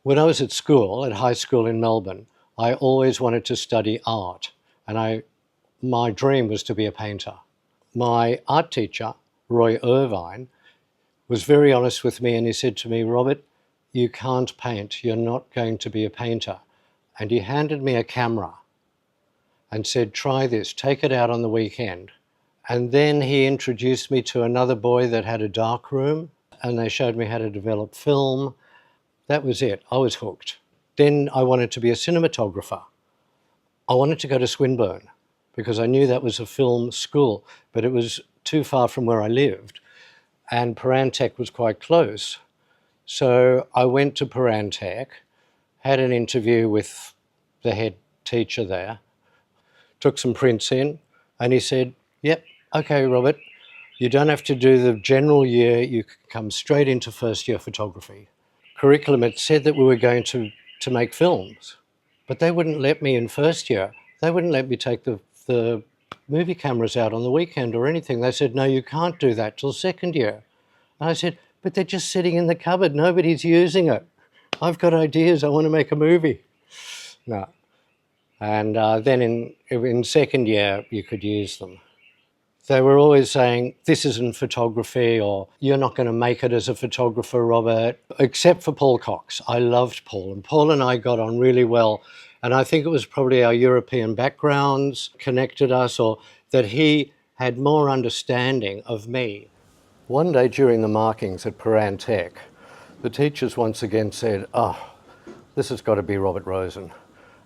When I was at school, at high school in Melbourne, I always wanted to study art, and my dream was to be a painter. My art teacher, Roy Irvine, was very honest with me, and he said to me, Robert, you can't paint, you're not going to be a painter. And he handed me a camera and said, try this, take it out on the weekend. And then he introduced me to another boy that had a dark room, and they showed me how to develop film. That was it. I was hooked. Then I wanted to be a cinematographer. I wanted to go to Swinburne because I knew that was a film school, but it was too far from where I lived, and Prahran CAE was quite close. So I went to Prahran CAE, had an interview with the head teacher there, took some prints in, and he said, yep, okay, Robert, you don't have to do the general year, you can come straight into first year photography. Curriculum had said that we were going to make films, but they wouldn't let me in first year. They wouldn't let me take the movie cameras out on the weekend or anything. They said, no, you can't do that till second year. And I said, but they're just sitting in the cupboard, nobody's using it. I've got ideas, I want to make a movie. No. And then in second year, you could use them. They were always saying, this isn't photography, or you're not going to make it as a photographer, Robert, except for Paul Cox. I loved Paul, and Paul and I got on really well. And I think it was probably our European backgrounds connected us, or that he had more understanding of me. One day during the markings at Prahran CAE, the teachers once again said, oh, this has got to be Robert Rosen.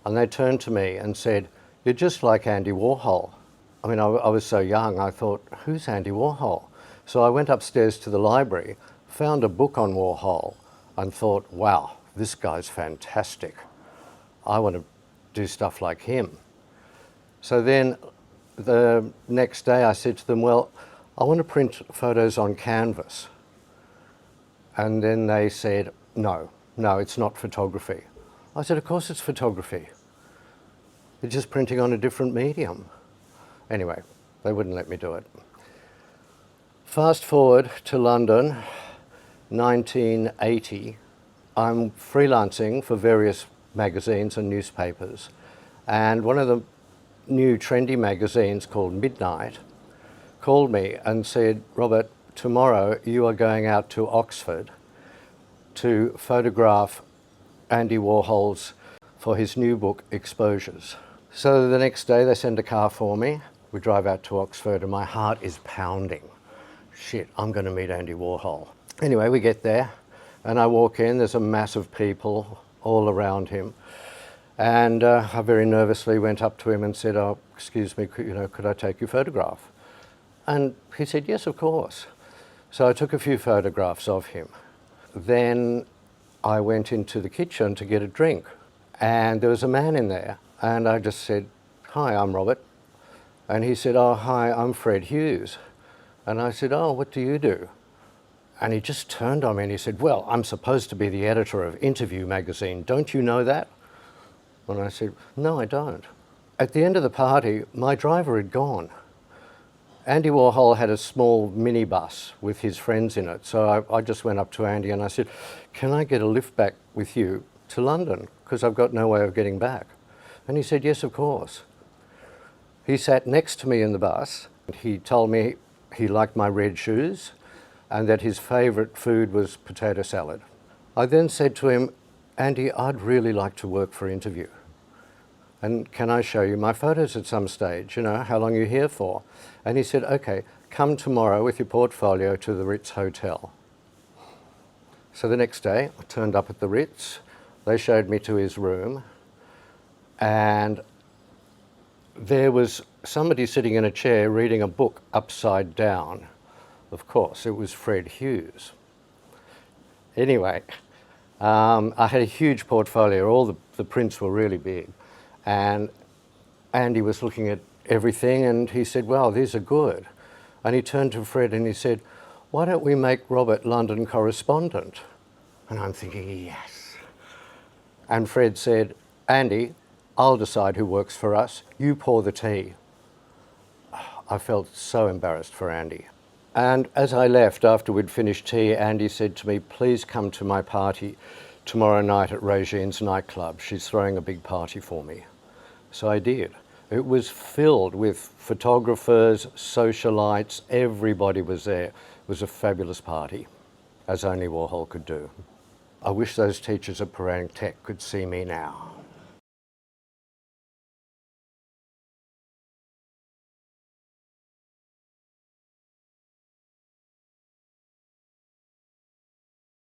And they turned to me and said, you're just like Andy Warhol. I mean, I was so young, I thought, who's Andy Warhol? So I went upstairs to the library, found a book on Warhol, and thought, wow, this guy's fantastic. I want to do stuff like him. So then the next day I said to them, well, I want to print photos on canvas. And then they said, no, it's not photography. I said, of course it's photography. It's just printing on a different medium. Anyway, they wouldn't let me do it. Fast forward to London, 1980. I'm freelancing for various magazines and newspapers. And one of the new trendy magazines called Midnight called me and said, Robert, tomorrow you are going out to Oxford to photograph Andy Warhol's for his new book, Exposures. So the next day they send a car for me. We drive out to Oxford and my heart is pounding. Shit, I'm going to meet Andy Warhol. Anyway, we get there and I walk in, there's a mass of people all around him. And I very nervously went up to him and said, oh, excuse me, could I take your photograph? And he said, yes, of course. So I took a few photographs of him. Then I went into the kitchen to get a drink and there was a man in there and I just said, hi, I'm Robert. And he said, oh, hi, I'm Fred Hughes. And I said, oh, what do you do? And he just turned on me and he said, well, I'm supposed to be the editor of Interview magazine. Don't you know that? And I said, no, I don't. At the end of the party, my driver had gone. Andy Warhol had a small minibus with his friends in it. So I just went up to Andy and I said, can I get a lift back with you to London? Because I've got no way of getting back. And he said, yes, of course. He sat next to me in the bus. He told me he liked my red shoes and that his favourite food was potato salad. I then said to him, Andy, I'd really like to work for Interview. And can I show you my photos at some stage? How long are you here for? And he said, okay, come tomorrow with your portfolio to the Ritz Hotel. So the next day, I turned up at the Ritz. They showed me to his room. And there was somebody sitting in a chair reading a book upside down. Of course, it was Fred Hughes. Anyway, I had a huge portfolio. All the prints were really big. And Andy was looking at everything and he said, wow, these are good. And he turned to Fred and he said, why don't we make Robert London correspondent? And I'm thinking, yes. And Fred said, Andy, I'll decide who works for us. You pour the tea. I felt so embarrassed for Andy. And as I left, after we'd finished tea, Andy said to me, please come to my party tomorrow night at Rosen's nightclub. She's throwing a big party for me. So I did. It was filled with photographers, socialites, everybody was there. It was a fabulous party, as only Warhol could do. I wish those teachers at Prahran CAE could see me now.